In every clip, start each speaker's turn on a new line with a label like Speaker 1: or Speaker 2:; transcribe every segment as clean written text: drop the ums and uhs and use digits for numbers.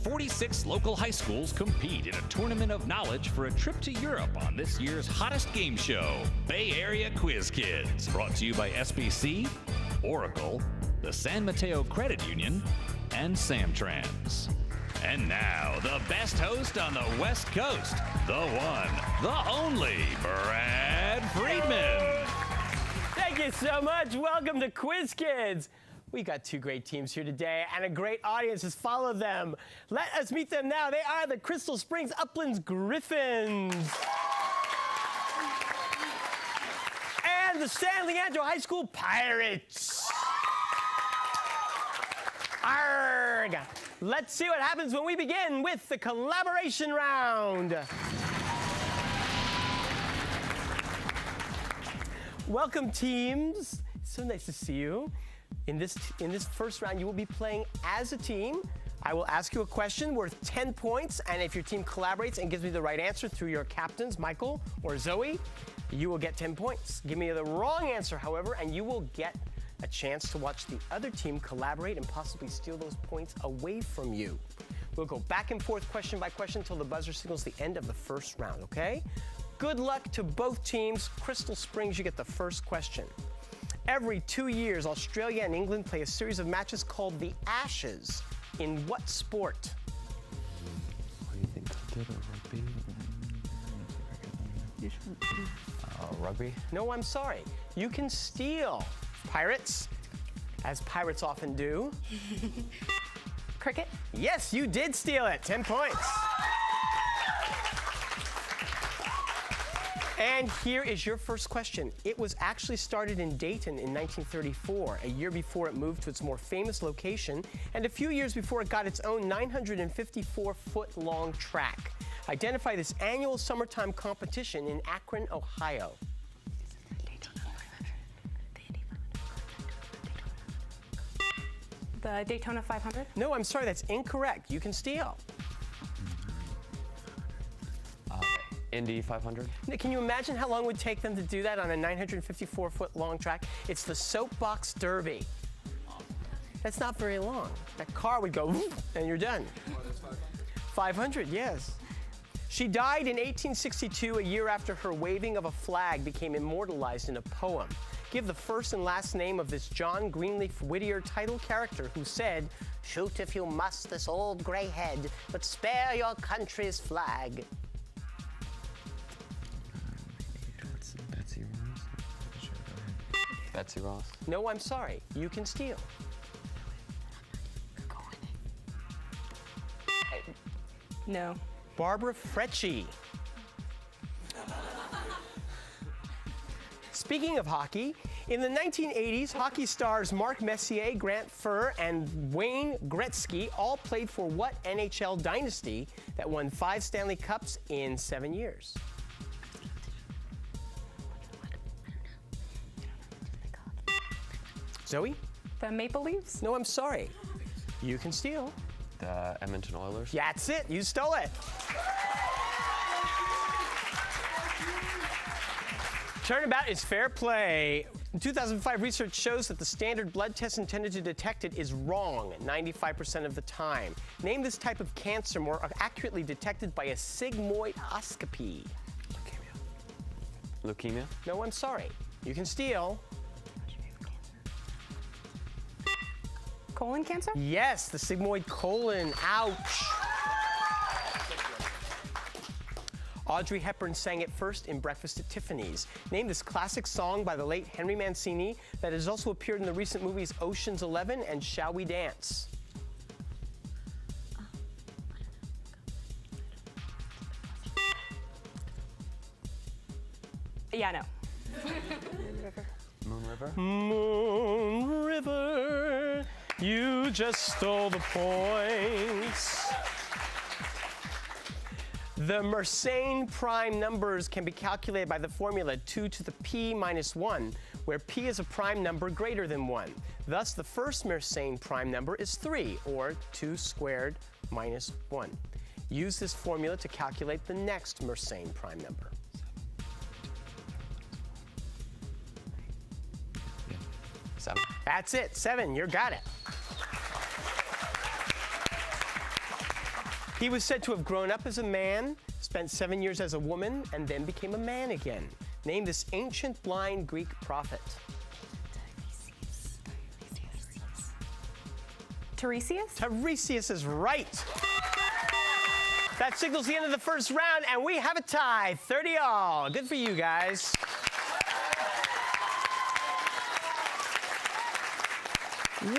Speaker 1: 46 local high schools compete in a tournament of knowledge for a trip to Europe on this year's hottest game show, Bay Area Quiz Kids. Brought to you by SBC, Oracle, the San Mateo Credit Union, and Samtrans. And now, the best host on the West Coast, the one, the only, Brad Friedman.
Speaker 2: Thank you so much. Welcome to Quiz Kids. We got two great teams here today, and a great audience has followed them. Let us meet them now. They are the Crystal Springs Uplands Griffins. And the San Leandro High School Pirates. Arrgh. Let's see what happens when we begin with the collaboration round. Welcome, teams. So nice to see you. In this first round, you will be playing as a team. I will ask you a question worth 10 points, and if your team collaborates and gives me the right answer through your captains, Michael or Zoe, you will get 10 points. Give me the wrong answer, however, and you will get a chance to watch the other team collaborate and possibly steal those points away from you. We'll go back and forth question by question until the buzzer signals the end of the first round, okay? Good luck to both teams. Crystal Springs, you get the first question. Every 2 years, Australia and England play a series of matches called the Ashes. In what sport?
Speaker 3: What do you think? Cricket or rugby? Rugby?
Speaker 2: No, I'm sorry. You can steal. Pirates, as pirates often do.
Speaker 4: Cricket?
Speaker 2: Yes, you did steal it. 10 points. And here is your first question. It was actually started in Dayton in 1934, a year before it moved to its more famous location, and a few years before it got its own 954-foot-long track. Identify this annual summertime competition in Akron, Ohio.
Speaker 4: The Daytona 500?
Speaker 2: No, I'm sorry, that's incorrect. You can steal.
Speaker 3: Indy 500?
Speaker 2: Can you imagine how long it would take them to do that on a 954-foot-long track? It's the Soapbox Derby. That's not very long. That car would go, and you're done. 500, yes. She died in 1862, a year after her waving of a flag became immortalized in a poem. Give the first and last name of this John Greenleaf Whittier title character who said, "Shoot if you must this old gray head, but spare your country's flag."
Speaker 3: Betsy Ross? Betsy Ross?
Speaker 2: No, I'm sorry. You can steal.
Speaker 4: No.
Speaker 2: Barbara Frecci. Speaking of hockey, in the 1980s, hockey stars Mark Messier, Grant Furr, and Wayne Gretzky all played for what NHL dynasty that won 5 Stanley Cups in 7 years? Zoe?
Speaker 4: The Maple Leafs?
Speaker 2: No, I'm sorry. You can steal.
Speaker 3: The Edmonton Oilers?
Speaker 2: Yeah, that's it. You stole it. Turnabout is fair play. 2005 research shows that the standard blood test intended to detect it is wrong 95% of the time. Name this type of cancer more accurately detected by a sigmoidoscopy.
Speaker 3: Leukemia?
Speaker 2: No, I'm sorry. You can steal.
Speaker 4: Colon cancer?
Speaker 2: Yes, the sigmoid colon. Ouch. Audrey Hepburn sang it first in Breakfast at Tiffany's. Name this classic song by the late Henry Mancini that has also appeared in the recent movies Ocean's 11 and Shall We Dance?
Speaker 4: Yeah, no.
Speaker 3: Moon River?
Speaker 2: Moon River, you just stole the points. The Mersenne prime numbers can be calculated by the formula 2 to the p minus 1, where p is a prime number greater than 1. Thus, the first Mersenne prime number is 3, or 2 squared minus 1. Use this formula to calculate the next Mersenne prime number.
Speaker 3: 7.
Speaker 2: That's it, 7, you got it. He was said to have grown up as a man, spent 7 years as a woman, and then became a man again. Name this ancient blind Greek prophet.
Speaker 4: Tiresias?
Speaker 2: Tiresias is right. That signals the end of the first round, and we have a tie, 30-all. Good for you guys.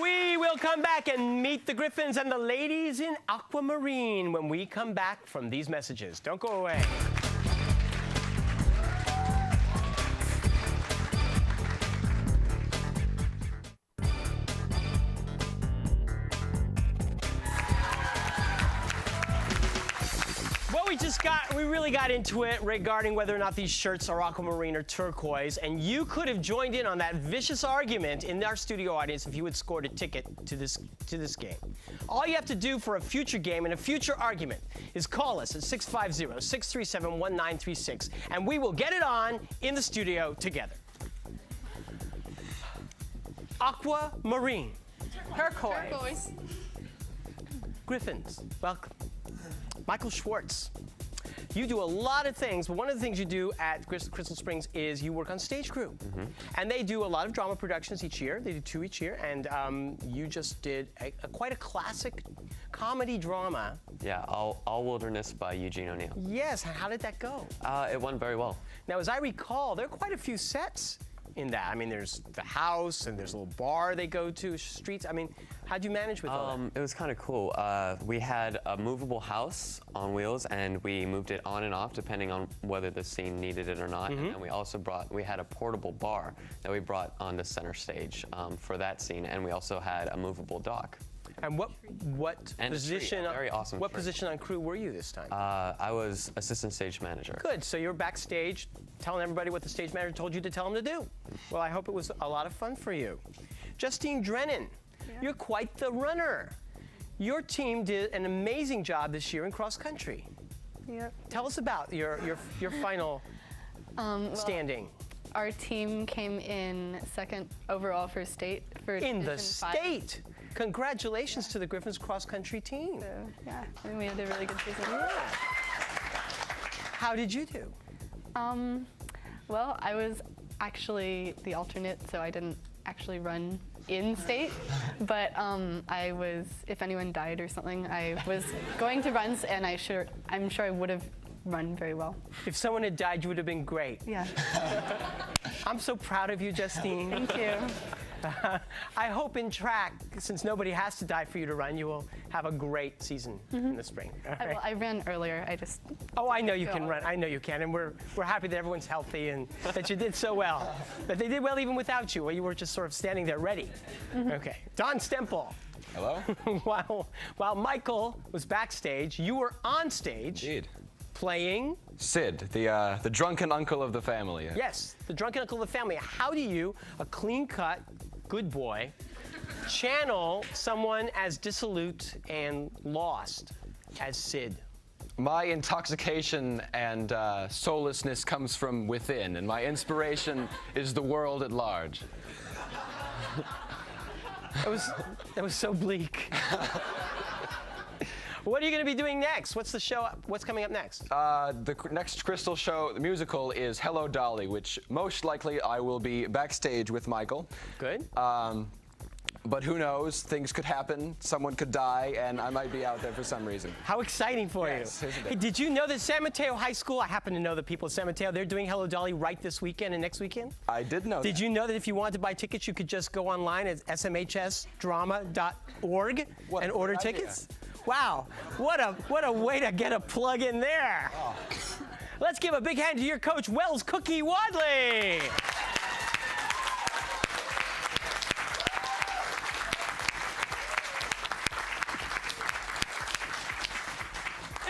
Speaker 2: We will come back and meet the Griffins and the ladies in aquamarine when we come back from these messages. Don't go away. We really got into it regarding whether or not these shirts are aquamarine or turquoise, and you could have joined in on that vicious argument in our studio audience if you had scored a ticket to this game. All you have to do for a future game and a future argument is call us at 650-637-1936, and we will get it on in the studio together. Aquamarine.
Speaker 4: Turquoise.
Speaker 2: Griffins, welcome. Michael Schwartz. You do a lot of things, but one of the things you do at Crystal Springs is you work on stage crew. And they do a lot of drama productions each year. They do 2 each year, and you just did quite a classic comedy drama.
Speaker 3: Yeah, All Wilderness by Eugene O'Neill.
Speaker 2: Yes, how did that go?
Speaker 3: It went very well.
Speaker 2: Now, as I recall, there are quite a few sets in that. I mean, there's the house, and there's a little bar they go to, streets. I mean, how'd you manage with all that?
Speaker 3: It was kind of cool. We had a movable house on wheels, and we moved it on and off depending on whether the scene needed it or not. And then we also we had a portable bar that we brought on the center stage for that scene, and we also had a movable dock.
Speaker 2: And what
Speaker 3: And
Speaker 2: position?
Speaker 3: a very awesome
Speaker 2: what
Speaker 3: tree.
Speaker 2: position on crew were you this time?
Speaker 3: I was assistant stage manager.
Speaker 2: Good. So you're backstage telling everybody what the stage manager told you to tell them to do. Well, I hope it was a lot of fun for you. Justine Drennan, you're quite the runner. Your team did an amazing job this year in cross country.
Speaker 4: Yep.
Speaker 2: Tell us about your final standing.
Speaker 5: Our team came in second overall for state for
Speaker 2: In the
Speaker 5: Division 5.
Speaker 2: state. Congratulations to the Griffins cross country team.
Speaker 5: So, yeah, I think we had a really good season.
Speaker 2: How did you do?
Speaker 5: Well, I was actually the alternate, so I didn't actually run in state. But I was, if anyone died or something, I was going to runs, and I'm sure I would have run very well.
Speaker 2: If someone had died, you would have been great.
Speaker 5: Yeah.
Speaker 2: I'm so proud of you, Justine.
Speaker 5: Thank you.
Speaker 2: I hope in track, since nobody has to die for you to run, you will have a great season in the spring. All right?
Speaker 5: Well, I ran earlier. I just.
Speaker 2: Oh, I know you can run. I know you can, and we're happy that everyone's healthy and that you did so well. That they did well even without you. Well, you were just sort of standing there ready. Okay, Don Stempel.
Speaker 6: Hello?
Speaker 2: While Michael was backstage, you were on stage.
Speaker 6: Indeed.
Speaker 2: Playing.
Speaker 6: Sid, the drunken uncle of the family.
Speaker 2: Yes, the drunken uncle of the family. How do you, a clean-cut, good boy, channel someone as dissolute and lost as Sid?
Speaker 6: My intoxication and soullessness comes from within, and my inspiration is the world at large.
Speaker 2: That was so bleak. What are you going to be doing next? What's the show? What's coming up next?
Speaker 6: The next Crystal show, the musical, is Hello Dolly, which most likely I will be backstage with Michael.
Speaker 2: Good.
Speaker 6: But who knows? Things could happen. Someone could die, and I might be out there for some reason.
Speaker 2: How exciting for
Speaker 6: Yes,
Speaker 2: you.
Speaker 6: isn't it?
Speaker 2: Hey, did you know that San Mateo High School, I happen to know the people at San Mateo, they're doing Hello Dolly right this weekend and next weekend?
Speaker 6: I did know
Speaker 2: Did
Speaker 6: that.
Speaker 2: you know that if you wanted to buy tickets, you could just go online at smhsdrama.org
Speaker 6: What a
Speaker 2: and order
Speaker 6: great idea.
Speaker 2: tickets? Wow, what a way to get a plug in there.
Speaker 6: Oh.
Speaker 2: Let's give a big hand to your coach, Wells Cookie Wadley.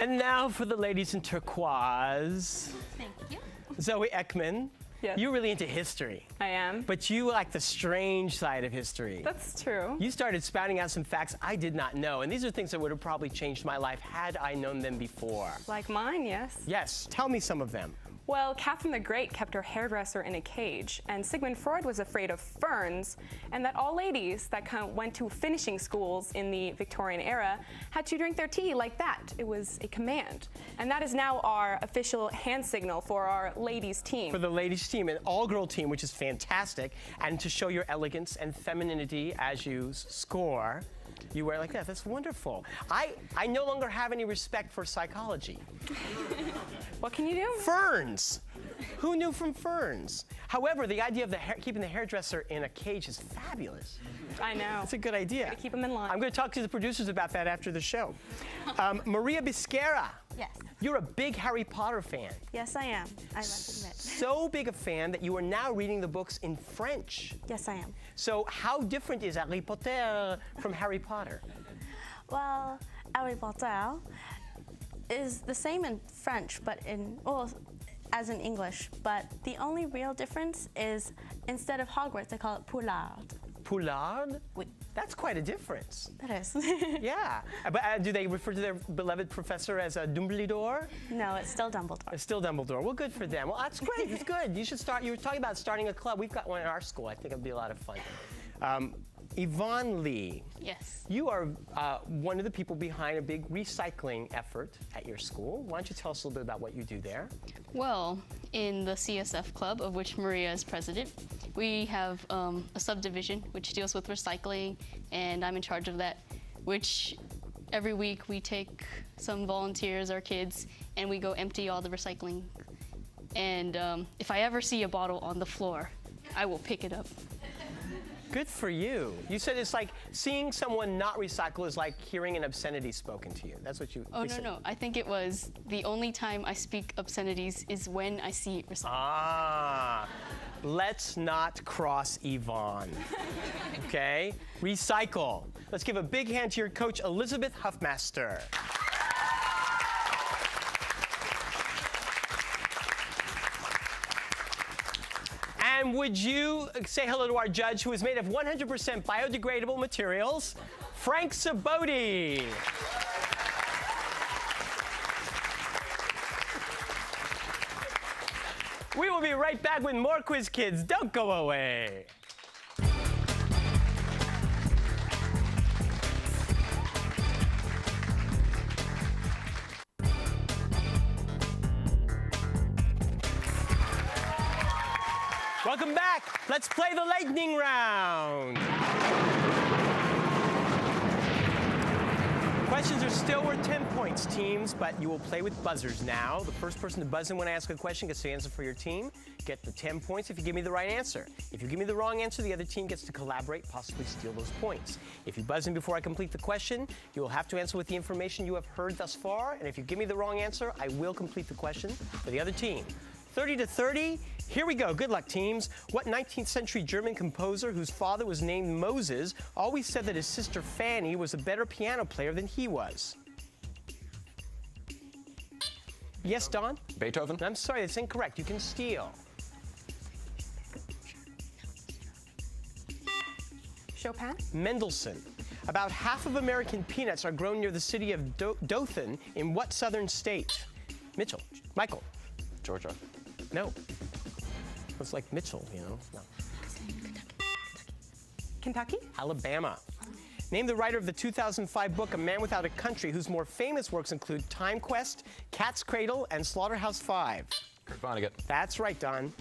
Speaker 2: And now for the ladies in turquoise.
Speaker 4: Thank you.
Speaker 2: Zoe Ekman,
Speaker 4: Yes.
Speaker 2: you're really into history,
Speaker 4: I am.
Speaker 2: but you like the strange side of history.
Speaker 4: That's true.
Speaker 2: You started spouting out some facts I did not know, and these are things that would have probably changed my life had I known them before.
Speaker 4: Like mine, yes.
Speaker 2: Yes, tell me some of them.
Speaker 7: Well, Catherine the Great kept her hairdresser in a cage, and Sigmund Freud was afraid of ferns, and that all ladies that went to finishing schools in the Victorian era had to drink their tea like that. It was a command. And that is now our official hand signal for our ladies team.
Speaker 2: For the ladies team, an all-girl team, which is fantastic, and to show your elegance and femininity as you score, you wear like that. That's wonderful. I no longer have any respect for psychology.
Speaker 7: What can you do?
Speaker 2: Ferns. Who knew from ferns? However, the idea of keeping the hairdresser in a cage is fabulous.
Speaker 7: I know.
Speaker 2: It's a good idea.
Speaker 7: Gotta keep them in line.
Speaker 2: I'm going to talk to the producers about that after the show. Maria Bisquera.
Speaker 8: Yes.
Speaker 2: You're a big Harry Potter fan.
Speaker 8: Yes, I am. I must admit.
Speaker 2: So big a fan that you are now reading the books in French.
Speaker 8: Yes, I am.
Speaker 2: So how different is Harry Potter from Harry Potter?
Speaker 8: Well, Harry Potter is the same in French, but as in English. But the only real difference is instead of Hogwarts, they call it Poulard.
Speaker 2: Poulard?
Speaker 8: Oui.
Speaker 2: That's quite a difference.
Speaker 8: That is.
Speaker 2: Yeah. But do they refer to their beloved professor as Dumbledore?
Speaker 8: No, it's still Dumbledore.
Speaker 2: It's still Dumbledore. Well, good for them. Well, that's great. It's good. You should start. You were talking about starting a club. We've got one at our school. I think it'll be a lot of fun. Yvonne Lee.
Speaker 5: Yes.
Speaker 2: You are one of the people behind a big recycling effort at your school. Why don't you tell us a little bit about what you do there?
Speaker 9: Well, in the CSF club, of which Maria is president, we have a subdivision which deals with recycling, and I'm in charge of that, which every week we take some volunteers, our kids, and we go empty all the recycling. And if I ever see a bottle on the floor, I will pick it up.
Speaker 2: Good for you. You said it's like seeing someone not recycle is like hearing an obscenity spoken to you. That's what you said.
Speaker 9: No. I think it was the only time I speak obscenities is when I see it recycled.
Speaker 2: Ah, let's not cross Yvonne. Okay? Recycle. Let's give a big hand to your coach, Elizabeth Huffmaster. And would you say hello to our judge, who is made of 100% biodegradable materials, Frank Saboti. We will be right back with more Quiz Kids. Don't go away. Welcome back. Let's play the lightning round. Questions are still worth 10 points, teams, but you will play with buzzers now. The first person to buzz in when I ask a question gets to answer for your team. Get the 10 points if you give me the right answer. If you give me the wrong answer, the other team gets to collaborate, possibly steal those points. If you buzz in before I complete the question, you will have to answer with the information you have heard thus far. And if you give me the wrong answer, I will complete the question for the other team. 30 to 30. Here we go. Good luck, teams. What 19th century German composer whose father was named Moses always said that his sister Fanny was a better piano player than he was? Yes, Don?
Speaker 6: Beethoven?
Speaker 2: I'm sorry, that's incorrect. You can steal.
Speaker 7: Chopin?
Speaker 2: Mendelssohn. About half of American peanuts are grown near the city of Dothan in what southern state? Michael.
Speaker 3: Georgia.
Speaker 2: No. It's like Mitchell, you know. No.
Speaker 7: Kentucky?
Speaker 2: Alabama. Name the writer of the 2005 book, A Man Without a Country, whose more famous works include Time Quest, Cat's Cradle, and Slaughterhouse-5.
Speaker 6: Kurt Vonnegut.
Speaker 2: That's right, Don.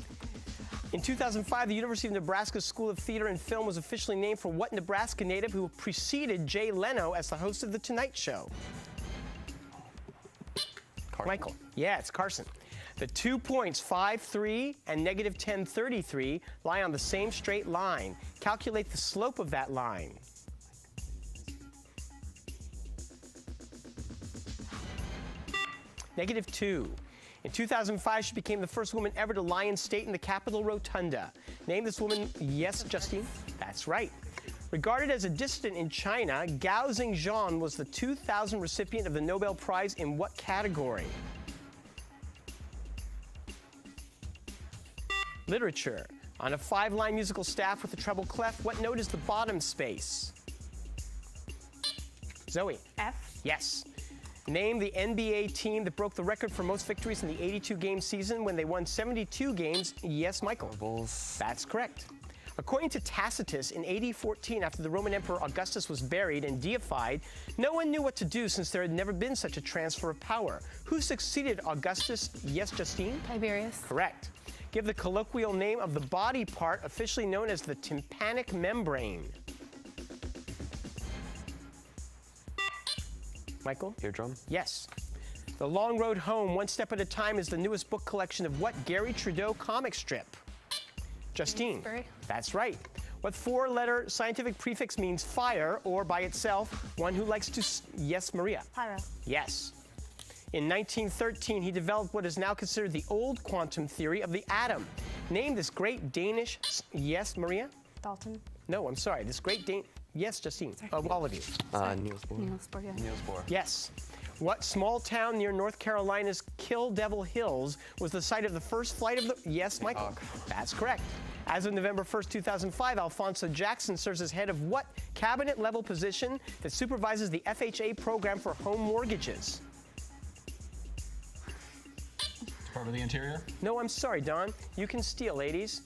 Speaker 2: In 2005, the University of Nebraska School of Theater and Film was officially named for what Nebraska native who preceded Jay Leno as the host of The Tonight Show?
Speaker 3: Carson.
Speaker 2: Michael. Yeah, it's Carson. The 2 points, 5-3 and negative 10-33, lie on the same straight line. Calculate the slope of that line. Negative 2. In 2005, she became the first woman ever to lie in state in the Capitol Rotunda. Name this woman. Yes, Justine? That's right. Regarded as a dissident in China, Gao Xingjian was the 2000 recipient of the Nobel Prize in what category? Literature. On a 5-line musical staff with a treble clef, what note is the bottom space? Zoe.
Speaker 7: F.
Speaker 2: Yes. Name the NBA team that broke the record for most victories in the 82-game season when they won 72 games. Yes, Michael.
Speaker 3: Bulls.
Speaker 2: That's correct. According to Tacitus, in AD 14, after the Roman Emperor Augustus was buried and deified, no one knew what to do since there had never been such a transfer of power. Who succeeded Augustus? Yes, Justine?
Speaker 5: Tiberius.
Speaker 2: Correct. Give the colloquial name of the body part officially known as the tympanic membrane. Michael?
Speaker 3: Eardrum.
Speaker 2: Yes. The Long Road Home, One Step at a Time is the newest book collection of what Gary Trudeau comic strip? Justine.
Speaker 5: Bloomsbury.
Speaker 2: That's right. What four-letter scientific prefix means fire, or by itself, one who likes to... Yes, Maria.
Speaker 8: Pyro.
Speaker 2: Yes. In 1913, he developed what is now considered the old quantum theory of the atom. Name this great Danish... Yes, Maria?
Speaker 8: Dalton.
Speaker 2: No, I'm sorry. This great Yes, Justine. All of you.
Speaker 3: Niels Bohr.
Speaker 5: Niels Bohr, yeah.
Speaker 3: Niels Bohr.
Speaker 2: Yes. What small town near North Carolina's Kill Devil Hills was the site of the first flight of the... Yes, Michael. That's correct. As of November 1st, 2005, Alphonso Jackson serves as head of what cabinet-level position that supervises the FHA program for home mortgages?
Speaker 10: Part of the Interior?
Speaker 2: No, I'm sorry, Don. You can steal, ladies.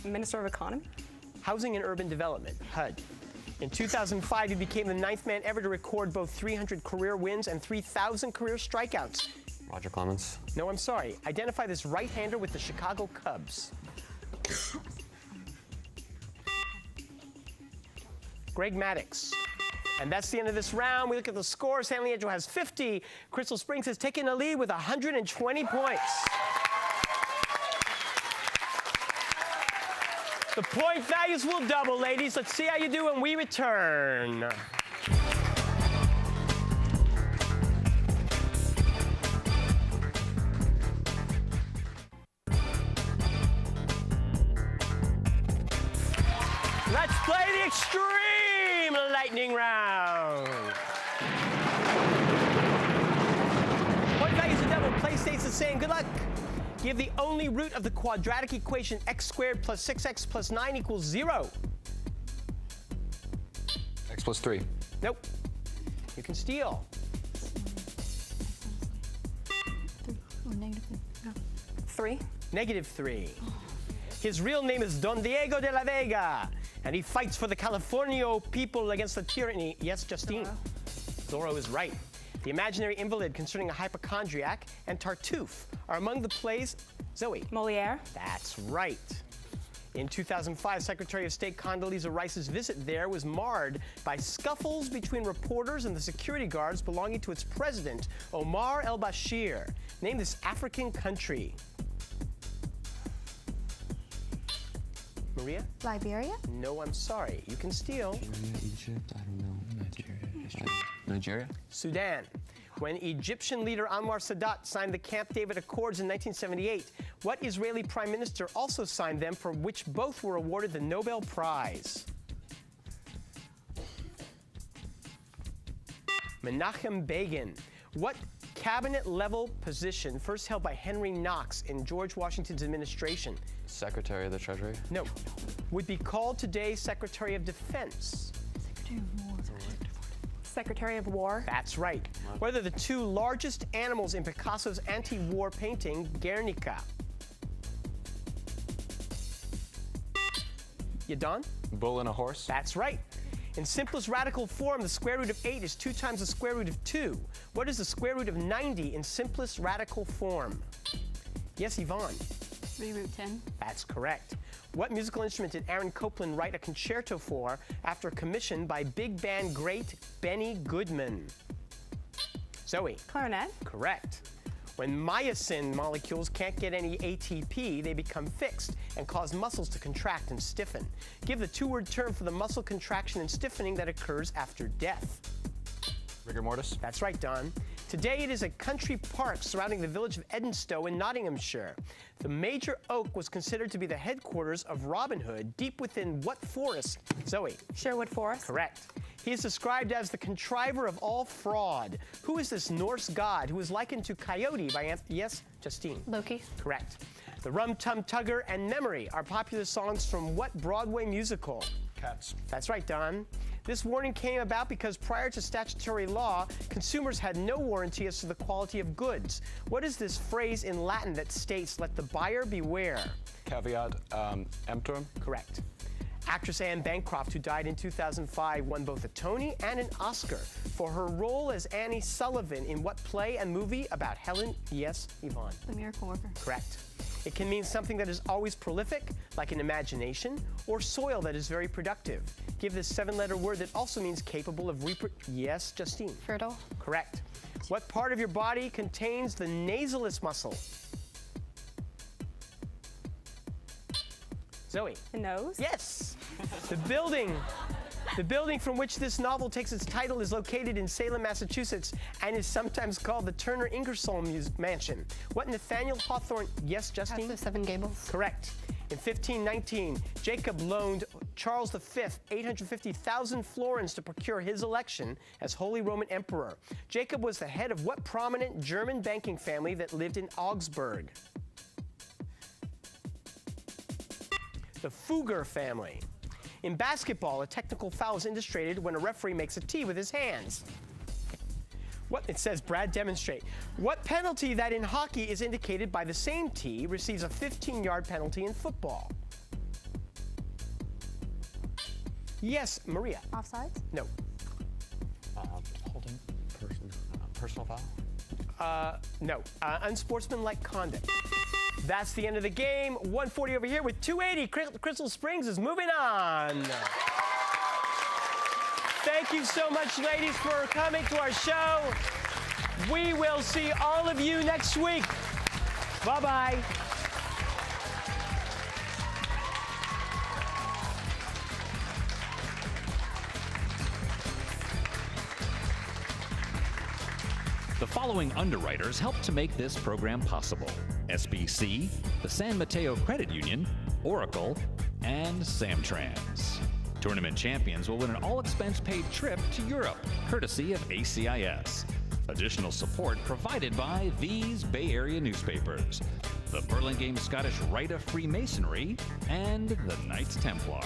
Speaker 7: Minister of Economy?
Speaker 2: Housing and Urban Development, HUD. In 2005, he became the 9th man ever to record both 300 career wins and 3,000 career strikeouts.
Speaker 3: Roger Clemens.
Speaker 2: No, I'm sorry. Identify this right-hander with the Chicago Cubs. Greg Maddux. And that's the end of this round. We look at the score. San Leandro has 50. Crystal Springs has taken the lead with 120 points. The point values will double, ladies. Let's see how you do when we return. Let's play the extreme lightning round. Point values are double. Play stays the same. Good luck. Give the only root of the quadratic equation x squared plus 6x plus 9 equals 0.
Speaker 6: X plus 3.
Speaker 2: Nope. You can steal.
Speaker 7: Three.
Speaker 2: -3. His real name is Don Diego de la Vega, and he fights for the Californio people against the tyranny. Yes, Justine? Zorro is right. The Imaginary Invalid Concerning a Hypochondriac and Tartuffe are among the plays. Zoe?
Speaker 7: Moliere.
Speaker 2: That's right. In 2005, Secretary of State Condoleezza Rice's visit there was marred by scuffles between reporters and the security guards belonging to its president, Omar el-Bashir. Name this African country. Maria?
Speaker 8: Liberia.
Speaker 2: No, I'm sorry. You can steal.
Speaker 3: Egypt, I don't know. Nigeria?
Speaker 2: Sudan. When Egyptian leader Anwar Sadat signed the Camp David Accords in 1978, what Israeli prime minister also signed them, for which both were awarded the Nobel Prize? Menachem Begin. What cabinet-level position first held by Henry Knox in George Washington's administration?
Speaker 3: Secretary of the Treasury?
Speaker 2: No. Would be called today Secretary of Defense?
Speaker 7: Secretary of War.
Speaker 2: That's right. What are the two largest animals in Picasso's anti-war painting, Guernica? You done?
Speaker 6: Bull and a horse?
Speaker 2: That's right. In simplest radical form, the square root of 8 is 2 times the square root of 2. What is the square root of 90 in simplest radical form? Yes, Yvonne?
Speaker 9: 3 root 10.
Speaker 2: That's correct. What musical instrument did Aaron Copland write a concerto for after a commission by big band great Benny Goodman? Zoe?
Speaker 7: Clarinet.
Speaker 2: Correct. When myosin molecules can't get any ATP, they become fixed and cause muscles to contract and stiffen. Give the two-word term for the muscle contraction and stiffening that occurs after death.
Speaker 6: Rigor mortis?
Speaker 2: That's right, Don. Today it is a country park surrounding the village of Edinstowe in Nottinghamshire. The major oak was considered to be the headquarters of Robin Hood, deep within what forest? Zoe?
Speaker 7: Sherwood Forest.
Speaker 2: Correct. He is described as the contriver of all fraud. Who is this Norse god who is likened to Coyote by Yes, Justine?
Speaker 5: Loki.
Speaker 2: Correct. The Rum Tum Tugger and Memory are popular songs from what Broadway musical?
Speaker 10: Cats.
Speaker 2: That's right, Don. This warning came about because prior to statutory law, consumers had no warranty as to the quality of goods. What is this phrase in Latin that states, "Let the buyer beware"?
Speaker 10: Caveat emptor.
Speaker 2: Correct. Actress Anne Bancroft, who died in 2005, won both a Tony and an Oscar for her role as Annie Sullivan in what play and movie about Helen? Yes, Yvonne.
Speaker 9: The Miracle Worker.
Speaker 2: Correct. It can mean something that is always prolific, like an imagination, or soil that is very productive. Give this 7-letter word that also means capable of Yes, Justine.
Speaker 9: Fertile.
Speaker 2: Correct. What part of your body contains the nasalis muscle? Zoe.
Speaker 7: The nose?
Speaker 2: Yes. The building from which this novel takes its title is located in Salem, Massachusetts, and is sometimes called the Turner Ingersoll Mansion. What Nathaniel Hawthorne? Yes, Justine?
Speaker 5: House of Seven Gables.
Speaker 2: Correct. In 1519, Jacob loaned Charles V 850,000 florins to procure his election as Holy Roman Emperor. Jacob was the head of what prominent German banking family that lived in Augsburg? The Fugger family. In basketball, a technical foul is illustrated when a referee makes a T with his hands. It says, Brad, demonstrate. What penalty that in hockey is indicated by the same T receives a 15-yard penalty in football? Yes, Maria.
Speaker 8: Offsides?
Speaker 2: No.
Speaker 3: Holding. Personal foul.
Speaker 2: No. Unsportsmanlike conduct. That's the end of the game. 140 over here with 280. Crystal Springs is moving on. Thank you so much, ladies, for coming to our show. We will see all of you next week. Bye-bye.
Speaker 1: The following underwriters helped to make this program possible: SBC, the San Mateo Credit Union, Oracle, and Samtrans. Tournament champions will win an all-expense-paid trip to Europe, courtesy of ACIS. Additional support provided by these Bay Area newspapers: the Burlingame Scottish Rite of Freemasonry and the Knights Templar.